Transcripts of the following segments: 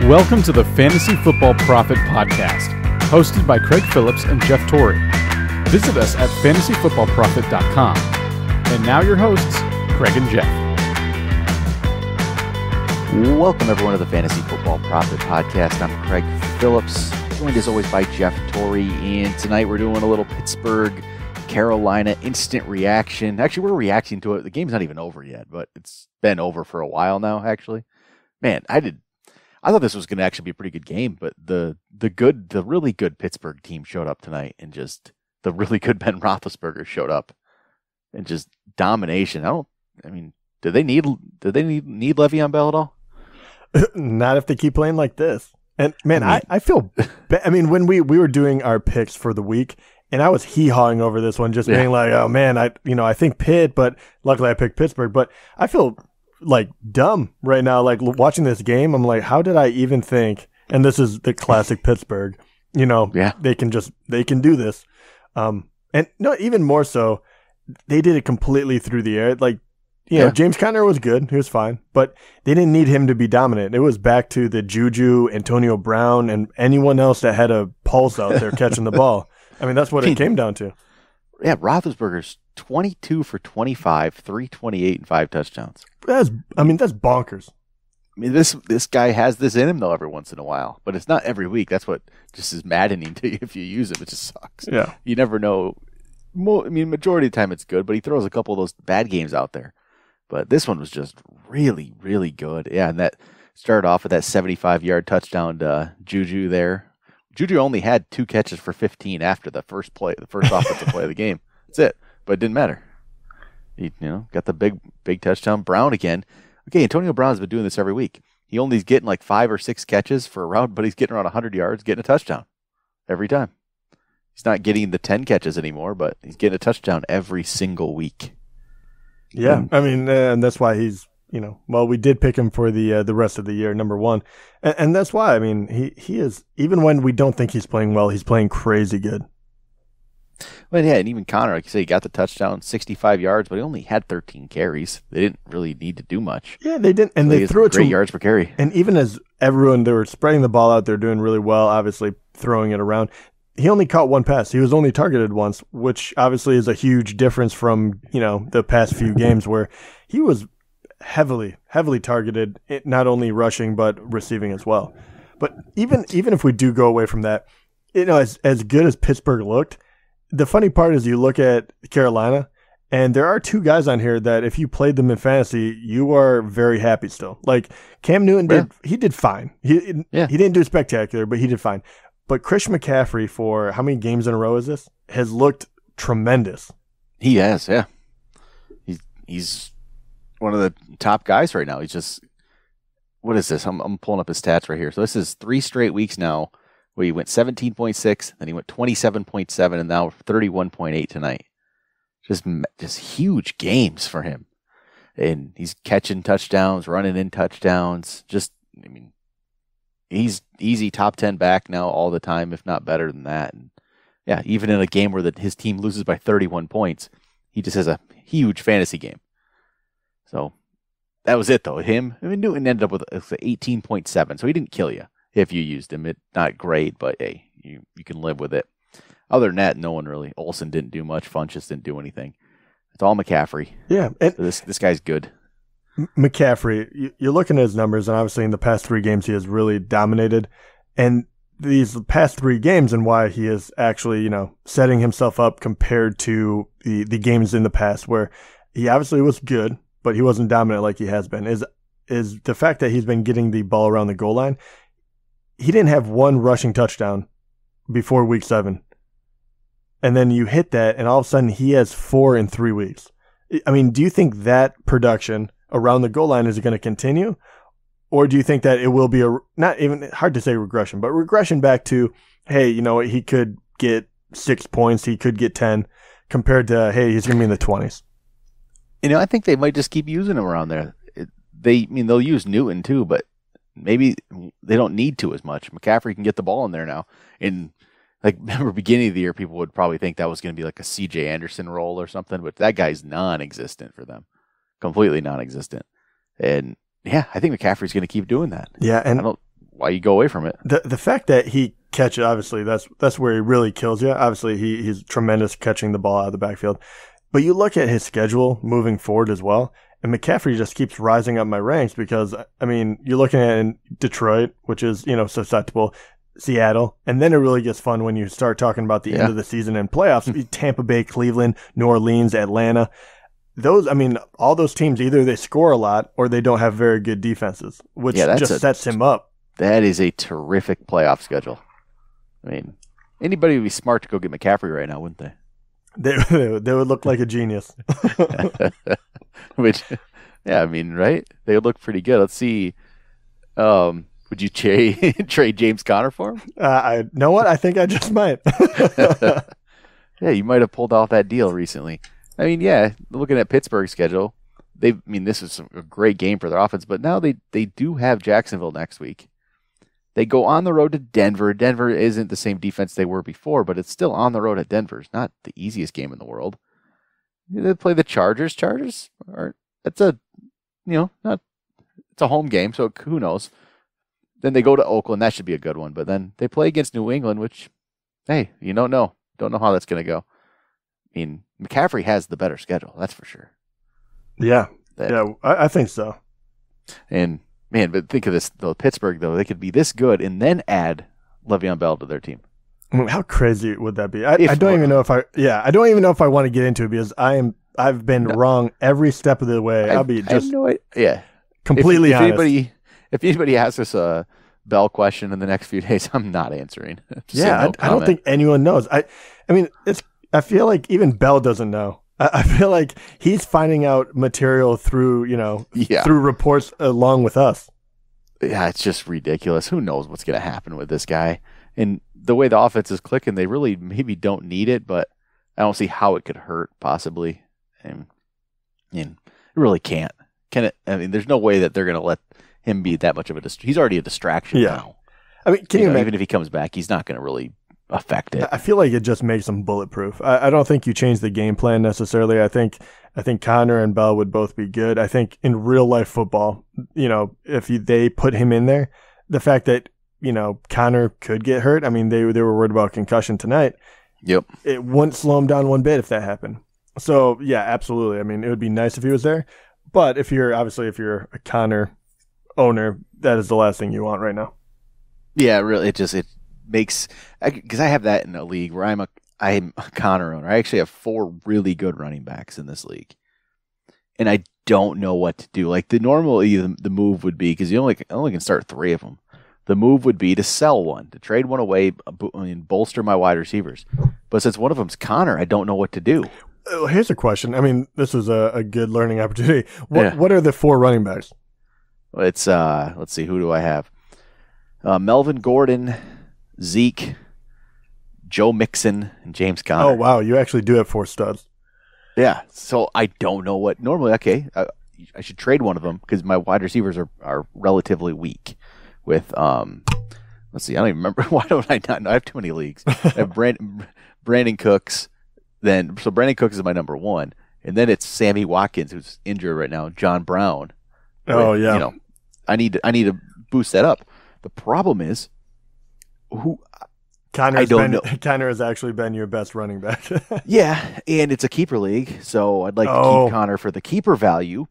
Welcome to the Fantasy Football Prophet Podcast, hosted by Craig Phillips and Jeff Torrey. Visit us at fantasyfootballprophet.com. And now your hosts, Craig and Jeff. Welcome everyone to the Fantasy Football Prophet Podcast. I'm Craig Phillips, joined as always by Jeff Torrey. And tonight we're doing a little Pittsburgh, Carolina instant reaction. Actually, we're reacting to it. The game's not even over yet, but it's been over for a while now, actually. Man, I thought this was going to actually be a pretty good game, but the really good Pittsburgh team showed up tonight, and just the really good Ben Roethlisberger showed up, and just domination. Did they need Le'Veon Bell at all? Not if they keep playing like this. And man, I feel. When we were doing our picks for the week, and I was hee-hawing over this one, just being like, oh man, I think Pitt, but luckily I picked Pittsburgh. But I feel like dumb right now, like watching this game. I'm like, how did I even think? And this is the classic Pittsburgh, they can do this. And no, even more so, they did it completely through the air. Like, James Conner was good. He was fine, but they didn't need him to be dominant. It was back to the Juju, Antonio Brown, and anyone else that had a pulse out there catching the ball. That's what it came down to. Yeah, Roethlisberger's 22 for 25, 328, and 5 touchdowns. That's bonkers. This guy has this in him, though, every once in a while. But it's not every week. That's what just is maddening to you if you use him. It just sucks. Yeah. You never know. Majority of the time it's good, but he throws a couple of those bad games out there. But this one was just really, really good. Yeah, and that started off with that 75-yard touchdown to Juju there. Juju only had 2 catches for 15 after the first offensive play of the game. That's it. But it didn't matter. He, got the big touchdown. Brown again. Okay, Antonio Brown's been doing this every week. He only is getting like 5 or 6 catches for a round, but he's getting around 100 yards, getting a touchdown every time. He's not getting the 10 catches anymore, but he's getting a touchdown every single week. Yeah, and that's why he's, we did pick him for the rest of the year, number 1. And that's why, he is, even when we don't think he's playing well, he's playing crazy good. Well, yeah, and even Connor, like you say, he got the touchdown, 65 yards, but he only had 13 carries. They didn't really need to do much. Yeah, they didn't, and they threw it great yards per carry. And even as everyone, they were spreading the ball out, they're doing really well, obviously throwing it around. He only caught 1 pass. He was only targeted once, which obviously is a huge difference from, the past few games where he was heavily targeted, not only rushing, but receiving as well. But even if we do go away from that, as good as Pittsburgh looked, the funny part is you look at Carolina, and there are 2 guys on here that if you played them in fantasy, you are very happy still. Like Cam Newton did fine. He didn't do spectacular, but he did fine. But Christian McCaffrey, for how many games in a row is this, has looked tremendous. He has, yeah. He's one of the top guys right now. He's just, what is this? I'm pulling up his stats right here. So this is 3 straight weeks now where he went 17.6, then he went 27.7, and now 31.8 tonight. Just huge games for him. And he's catching touchdowns, running in touchdowns. He's easy top 10 back now all the time, if not better than that. And yeah, even in a game where his team loses by 31 points, he just has a huge fantasy game. So that was it, though. Newton ended up with 18.7, so he didn't kill you if you used him. It's not great, but hey, you can live with it. Other than that, no one really. Olsen didn't do much. Funchess didn't do anything. It's all McCaffrey. Yeah. So this guy's good. McCaffrey, you're looking at his numbers, and obviously in the past 3 games he has really dominated. And these past 3 games, and why he is actually, setting himself up compared to the games in the past where he obviously was good, but he wasn't dominant like he has been, is the fact that he's been getting the ball around the goal line. He didn't have 1 rushing touchdown before week 7. And then you hit that, and all of a sudden he has 4 in 3 weeks. Do you think that production around the goal line is going to continue? Or do you think that it will be not even hard to say regression, but regression back to, hey, he could get 6 points, he could get 10, compared to, hey, he's going to be in the 20s? I think they might just keep using him around there. They'll use Newton too, but maybe they don't need to as much. McCaffrey can get the ball in there now. And remember beginning of the year, people would probably think that was going to be like a C.J. Anderson role or something, but that guy's non-existent for them. Completely non-existent. And yeah, I think McCaffrey's going to keep doing that. Yeah, and why you go away from it. The fact that he catches, obviously, that's where he really kills you. Obviously, he's tremendous catching the ball out of the backfield. But you look at his schedule moving forward as well, and McCaffrey just keeps rising up my ranks because, I mean, you're looking at Detroit, which is, susceptible, Seattle, and then it really gets fun when you start talking about the end of the season and playoffs. Tampa Bay, Cleveland, New Orleans, Atlanta. All those teams, either they score a lot or they don't have very good defenses, which just sets him up. That is a terrific playoff schedule. I mean, anybody would be smart to go get McCaffrey right now, wouldn't they? They would look like a genius. Which, right? They would look pretty good. Let's see. Would you trade James Conner for him? You know what? I think I just might. Yeah, you might have pulled off that deal recently. I mean, looking at Pittsburgh's schedule, this is a great game for their offense, but now they do have Jacksonville next week. They go on the road to Denver. Denver isn't the same defense they were before, but it's still on the road at Denver. It's not the easiest game in the world. They play the Chargers. It's a home game, so who knows? Then they go to Oakland. That should be a good one. But then they play against New England, which, hey, you don't know. Don't know how that's going to go. I mean, McCaffrey has the better schedule. That's for sure. Yeah. I think so. And, man, but think of this, though. Pittsburgh, though, they could be this good and then add Le'Veon Bell to their team. I mean, how crazy would that be? I don't even know if I want to get into it because I've been wrong every step of the way. I'll be just completely honest. If anybody asks us a Bell question in the next few days, I'm not answering. I don't think anyone knows. I feel like even Bell doesn't know. I feel like he's finding out material through reports along with us. Yeah, it's just ridiculous. Who knows what's going to happen with this guy? And the way the offense is clicking, they really maybe don't need it, but I don't see how it could hurt possibly. And it really can't. Can it? I mean, there's no way that they're going to let him be that much of a he's already a distraction now. I mean, can you imagine? Even if he comes back, he's not going to really affect it. I feel like it just makes him bulletproof. I don't think you change the game plan necessarily. I think Conner and Bell would both be good. I think in real life football, if they put him in there, the fact that Conner could get hurt. I mean, they were worried about concussion tonight. Yep, it wouldn't slow him down one bit if that happened. So yeah, absolutely. I mean, it would be nice if he was there. But if you're a Conner owner, that is the last thing you want right now. Yeah, really. It makes, because I have that in a league where I'm a Conner owner. I actually have 4 really good running backs in this league, and I don't know what to do. Like normally the move would be, because you only can start 3 of them. The move would be to sell one, to trade one away, and bolster my wide receivers. But since one of them's Conner, I don't know what to do. Here's a question. I mean, this is a good learning opportunity. What are the 4 running backs? It's let's see, who do I have? Melvin Gordon, Zeke, Joe Mixon, and James Conner. Oh wow, you actually do have 4 studs. Yeah, so I don't know what normally. Okay, I should trade one of them because my wide receivers are relatively weak. With let's see, I don't even remember. Why don't I not know? I have too many leagues. I have Brandon Cooks. So Brandon Cooks is my number 1, and then it's Sammy Watkins, who's injured right now. John Brown. I need to boost that up. The problem is, Conner has actually been your best running back. Yeah, and it's a keeper league, so I'd like to keep Conner for the keeper value.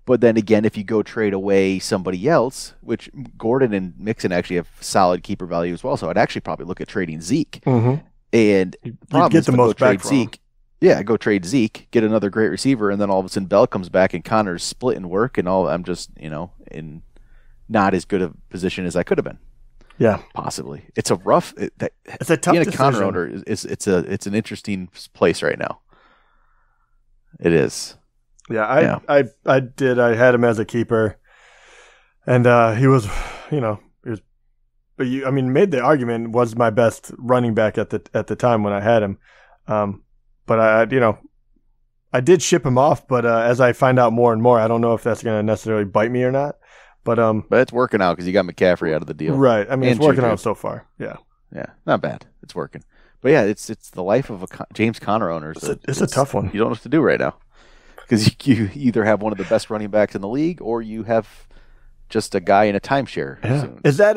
But then again, if you go trade away somebody else, which Gordon and Mixon actually have solid keeper value as well, so I'd actually probably look at trading Zeke. Mm-hmm. And the problem get the most back from Zeke. Yeah, go trade Zeke, get another great receiver, and then all of a sudden Bell comes back and Conner's splitting work, and I'm just in not as good a position as I could have been. Yeah, possibly. It's a rough. It's a tough being decision. A Conner owner it's an interesting place right now. It is. Yeah, I did. I had him as a keeper, and he was, but made the argument was my best running back at the time when I had him. But I did ship him off. But as I find out more and more, I don't know if that's going to necessarily bite me or not. But it's working out because you got McCaffrey out of the deal, right? I mean, it's working out so far. Yeah, not bad. It's working. But yeah, it's the life of a James Conner owner. It's a tough one. You don't know what to do right now because you either have one of the best running backs in the league or you have just a guy in a timeshare soon. Is that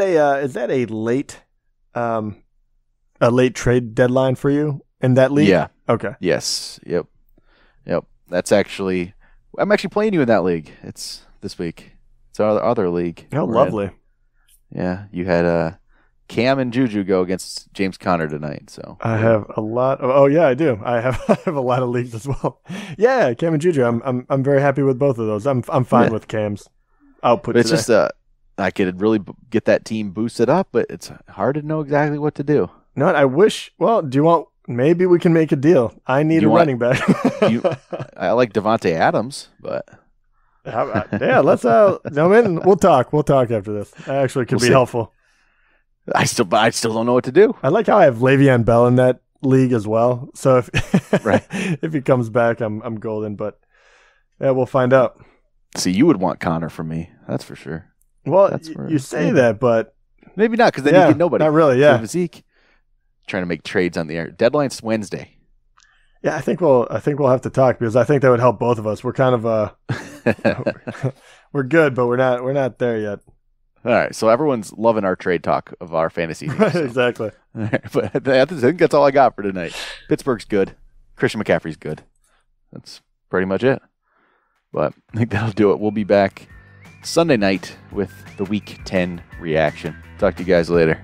a late trade deadline for you in that league? Yeah. Okay. Yes. Yep. That's actually I'm actually playing you in that league. It's this week. It's our other league. Oh, lovely. Yeah, you had Cam and Juju go against James Conner tonight. So I have a lot of. Oh yeah, I do. I have a lot of leagues as well. Yeah, Cam and Juju. I'm very happy with both of those. I'm fine with Cam's output. But it's today. just I could really get that team boosted up, but it's hard to know exactly what to do. No, I wish. Well, do you want? Maybe we can make a deal. I need a running back. I like Devontae Adams, but yeah, let's. We'll talk. We'll talk after this. That actually could be helpful. I still don't know what to do. I like how I have Le'Veon Bell in that league as well. So if he comes back, I'm golden. But yeah, we'll find out. See, you would want Connor from me. That's for sure. Well, you say that, but maybe not, because then you get nobody. Not really. Yeah. Zeke trying to make trades on the air. Deadline's Wednesday. Yeah, I think we'll have to talk, because I think that would help both of us. We're kind of we're good, but we're not there yet. All right, so everyone's loving our trade talk of our fantasy team. Right, exactly. All right, but I think that's all I got for tonight. Pittsburgh's good. Christian McCaffrey's good. That's pretty much it. But I think that'll do it. We'll be back Sunday night with the Week 10 reaction. Talk to you guys later.